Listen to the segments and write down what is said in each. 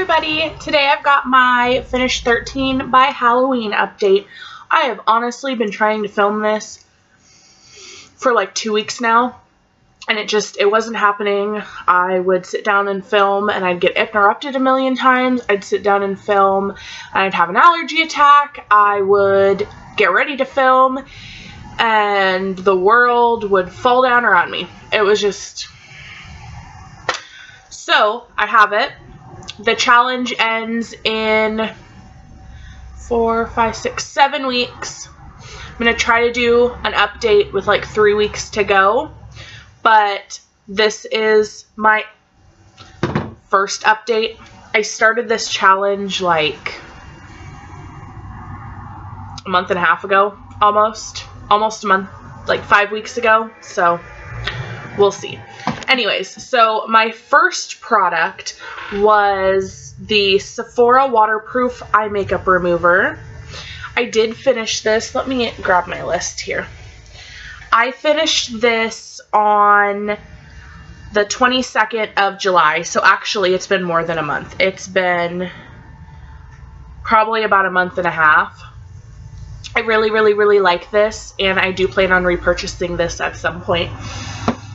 everybody! Today I've got my Finish 13 by Halloween update. I have honestly been trying to film this for like 2 weeks now, and it wasn't happening. I would sit down and film and I'd get interrupted a million times. I'd sit down and film and I'd have an allergy attack. I would get ready to film and the world would fall down around me. It was just... So, I have it. The challenge ends in 4, 5, 6, 7 weeks. I'm going to try to do an update with like 3 weeks to go. But this is my first update. I started this challenge like a month and a half ago, almost a month, like 5 weeks ago. So, we'll see. Anyways, so my first product was the Sephora Waterproof Eye Makeup Remover. I did finish this. Let me grab my list here. I finished this on the 22nd of July, so actually it's been more than a month. It's been probably about a month and a half. I really like this, and I do plan on repurchasing this at some point.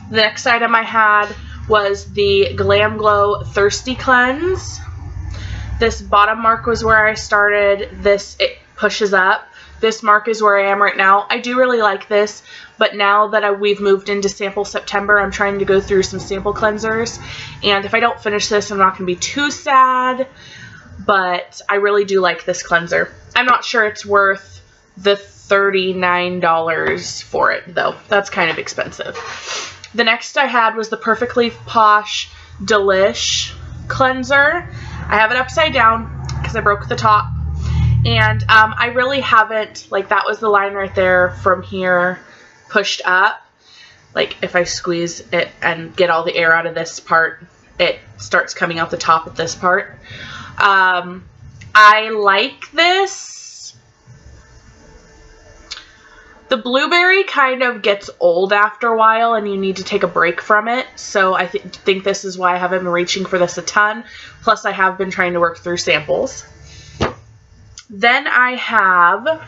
The next item I had was the Glam Glow Thirsty Cleanse. This bottom mark was where I started. It pushes up. This mark is where I am right now. I do really like this, but now that we've moved into sample September, I'm trying to go through some sample cleansers. And if I don't finish this, I'm not going to be too sad, but I really do like this cleanser. I'm not sure it's worth the $39 for it, though. That's kind of expensive. The next I had was the Perfectly Posh Delish Cleanser. I have it upside down because I broke the top. And I really haven't, like, that was the line right there from here pushed up. Like, if I squeeze it and get all the air out of this part, it starts coming out the top of this part. I like this. The blueberry kind of gets old after a while and you need to take a break from it. So I think this is why I haven't been reaching for this a ton. Plus I have been trying to work through samples. Then I have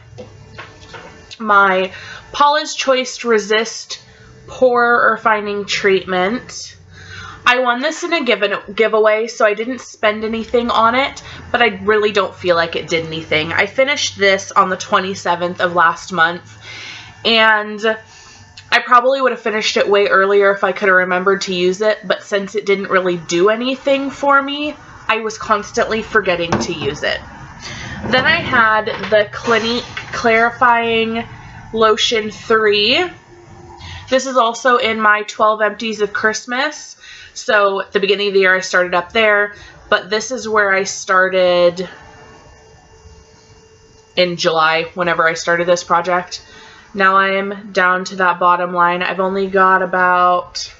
my Paula's Choice Resist Pore Refining Treatment. I won this in a giveaway, so I didn't spend anything on it, but I really don't feel like it did anything. I finished this on the 27th of last month, and I probably would have finished it way earlier if I could have remembered to use it, but since it didn't really do anything for me, I was constantly forgetting to use it. Then I had the Clinique Clarifying Lotion 3. This is also in my 12 Empties of Christmas. So at the beginning of the year I started up there, but this is where I started in July whenever I started this project. Now I'm down to that bottom line. I've only got about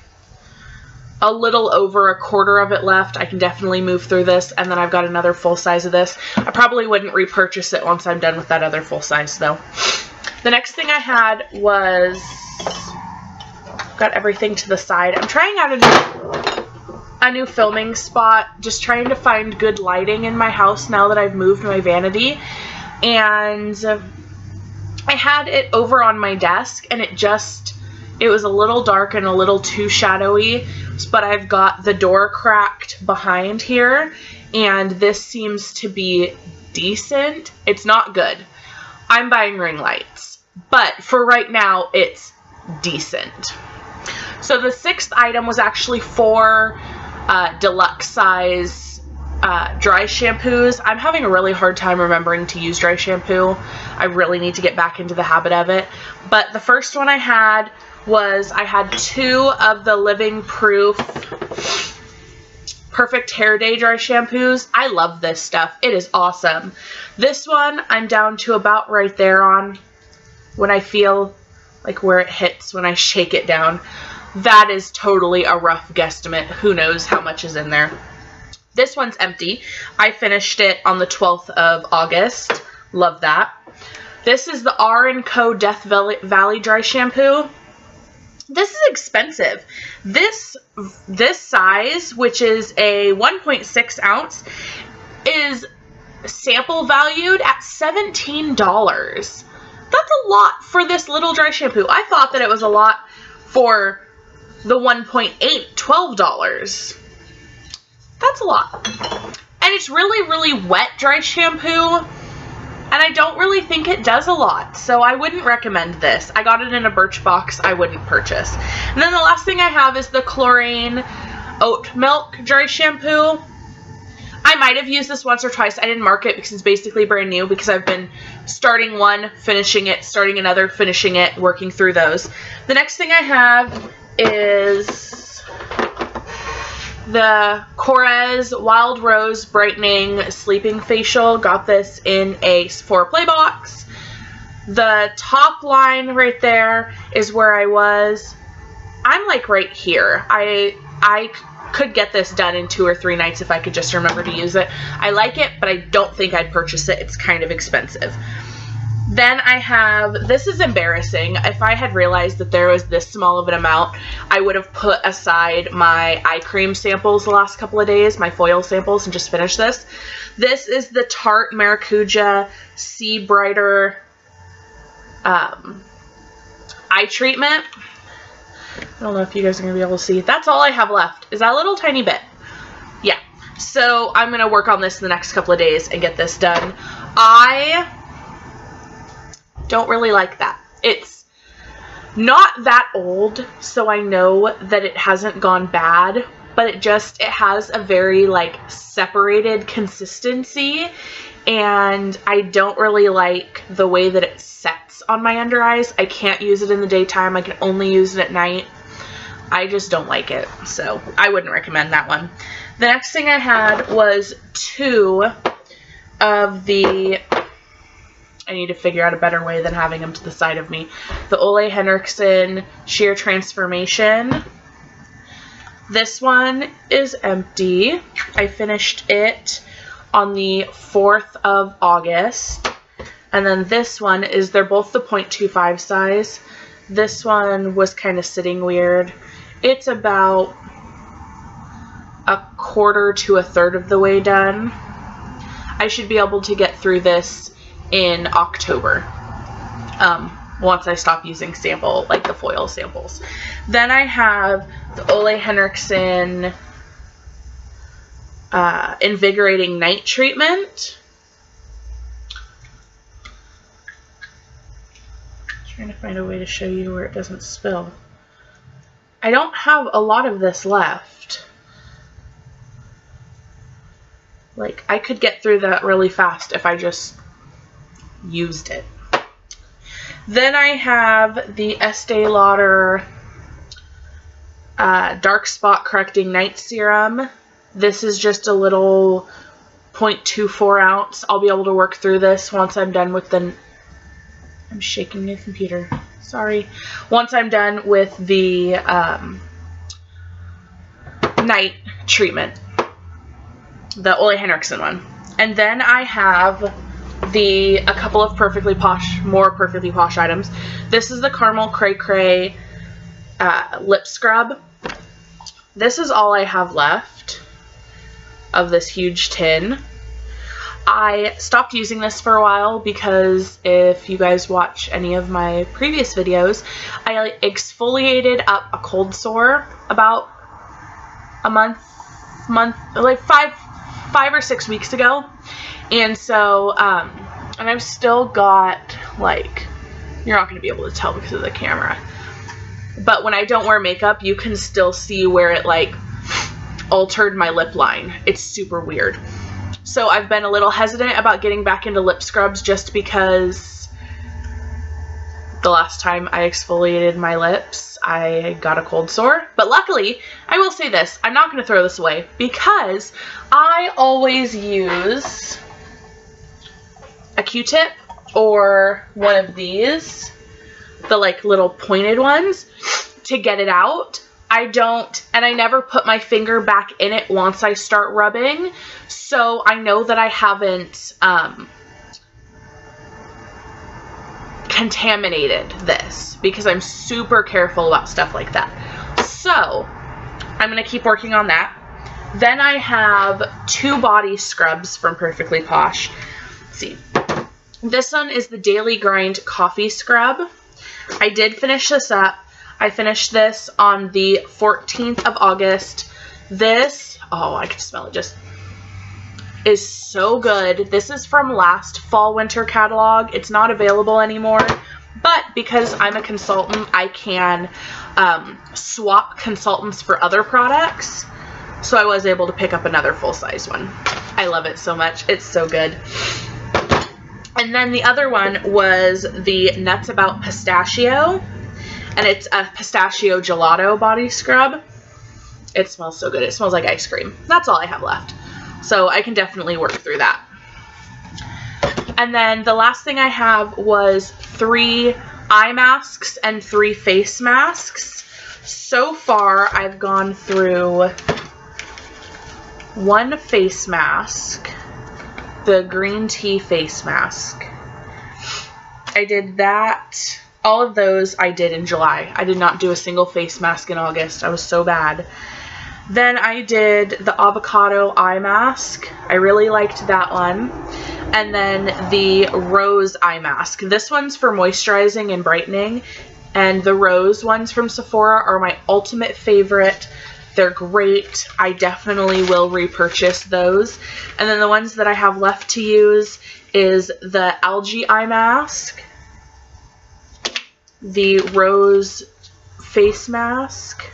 a little over a quarter of it left. I can definitely move through this, and then I've got another full size of this. I probably wouldn't repurchase it once I'm done with that other full size though. The next thing I had was, got everything to the side. I'm trying out a new filming spot, just trying to find good lighting in my house now that I've moved my vanity. And I had it over on my desk, and it was a little dark and a little too shadowy, but I've got the door cracked behind here, and this seems to be decent. It's not good. I'm buying ring lights, but for right now, it's decent. So the sixth item was actually 4 deluxe size dry shampoos. I'm having a really hard time remembering to use dry shampoo. I really need to get back into the habit of it. But the first one I had was, I had 2 of the Living Proof Perfect Hair Day dry shampoos. I love this stuff. It is awesome. This one I'm down to about right there on when I feel like where it hits when I shake it down. That is totally a rough guesstimate. Who knows how much is in there. This one's empty. I finished it on the 12th of August. Love that. This is the R&Co Death Valley Dry Shampoo. This is expensive. This size, which is a 1.6 ounce, is sample valued at $17. That's a lot for this little dry shampoo. I thought that it was a lot for the 1.8, $12. That's a lot. And it's really, really wet dry shampoo, and I don't really think it does a lot, so I wouldn't recommend this. I got it in a Birchbox. I wouldn't purchase. And then the last thing I have is the Chlorine Oat Milk Dry Shampoo. I might have used this once or twice. I didn't mark it because it's basically brand new, because I've been starting one, finishing it, starting another, finishing it, working through those. The next thing I have is the Korres Wild Rose Brightening Sleeping Facial. Got this in a Sephora Play box. The top line right there is where I was. I'm like right here. I could get this done in 2 or 3 nights if I could just remember to use it. I like it, but I don't think I'd purchase it. It's kind of expensive. Then I have, this is embarrassing. If I had realized that there was this small of an amount, I would have put aside my eye cream samples the last couple of days, my foil samples, and just finished this. This is the Tarte Maracuja Sea Brighter eye treatment. I don't know if you guys are going to be able to see. That's all I have left, is that little tiny bit. Yeah. So I'm going to work on this in the next couple of days and get this done. I don't really like that. It's not that old, so I know that it hasn't gone bad, but it has a very like separated consistency, and I don't really like the way that it sets on my under eyes. I can't use it in the daytime. I can only use it at night. I just don't like it, so I wouldn't recommend that one. The next thing I had was 2 of the, I need to figure out a better way than having them to the side of me, the Ole Henriksen Sheer Transformation. This one is empty. I finished it on the 4th of August. And then this one is, they're both the 0.25 size. This one was kind of sitting weird. It's about 1/4 to 1/3 of the way done. I should be able to get through this in October, once I stop using the foil samples. Then I have the Ole Henriksen Invigorating Night Treatment. Trying to find a way to show you where it doesn't spill. I don't have a lot of this left. Like, I could get through that really fast if I just used it. Then I have the Estee Lauder Dark Spot Correcting Night Serum. This is just a little 0.24 ounce. I'll be able to work through this once I'm done with the... I'm shaking the computer. Sorry. Once I'm done with the night treatment. The Ole Henriksen one. And then I have a couple of more Perfectly Posh items. This is the Caramel Cray Cray lip scrub. This is all I have left of this huge tin. I stopped using this for a while because if you guys watch any of my previous videos, I exfoliated up a cold sore about a month, like five or 6 weeks ago. And so, and I've still got, like, you're not going to be able to tell because of the camera, but when I don't wear makeup, you can still see where it, like, altered my lip line. It's super weird. So I've been a little hesitant about getting back into lip scrubs just because the last time I exfoliated my lips, I got a cold sore. But luckily, I will say this, I'm not going to throw this away because I always use a Q-tip or one of these, the like little pointed ones, to get it out. And I never put my finger back in it once I start rubbing, so I know that I haven't contaminated this because I'm super careful about stuff like that. So I'm going to keep working on that. Then I have 2 body scrubs from Perfectly Posh. Let's see. This one is the Daily Grind Coffee Scrub. I did finish this up. I finished this on the 14th of August. This, oh, I can smell it, just is so good. This is from last fall winter catalog. It's not available anymore, but because I'm a consultant, I can swap consultants for other products. So I was able to pick up another full-size one. I love it so much. It's so good. And then the other one was the Nuts About Pistachio. And it's a pistachio gelato body scrub. It smells so good. It smells like ice cream. That's all I have left. So I can definitely work through that. And then the last thing I have was 3 eye masks and 3 face masks. So far, I've gone through 1 face mask, the green tea face mask. I did that. All of those I did in July. I did not do a single face mask in August. I was so bad. Then I did the avocado eye mask. I really liked that one. And then the rose eye mask. This one's for moisturizing and brightening. And the rose ones from Sephora are my ultimate favorite. They're great. I definitely will repurchase those. And then the ones that I have left to use is the algae eye mask, the rose face mask,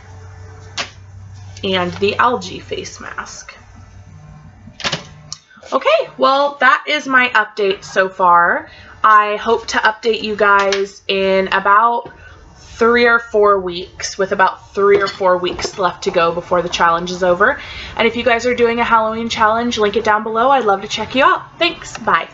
and the algae face mask. Okay, well, that is my update so far. I hope to update you guys in about 3 or 4 weeks, with about 3 or 4 weeks left to go before the challenge is over. And if you guys are doing a Halloween challenge, link it down below. I'd love to check you out. Thanks. Bye.